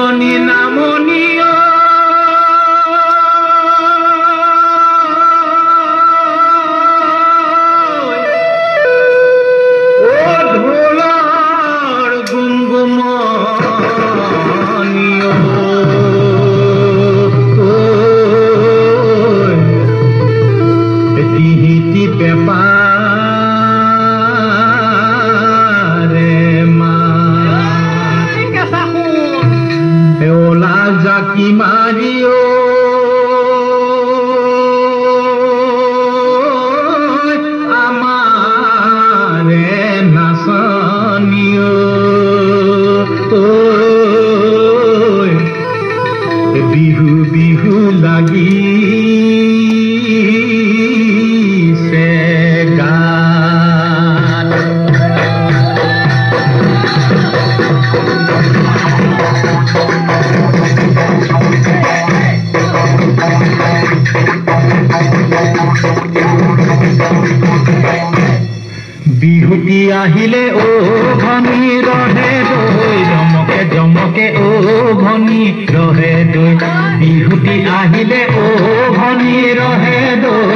নাচনী নামনি ঢোলাৰ গুমগুমনি তিহিতি পেপাৰে মা ওলা জাকি মাৰিও আমাৰে নাচনিও বিহু বিহু লাগি বিহুটি আহিলে ও ভনী ৰহে দৈ জমকে জমকে ও ভনী ৰহে দৈ বিহুটি আহিলে ও ভনী ৰহে দৈ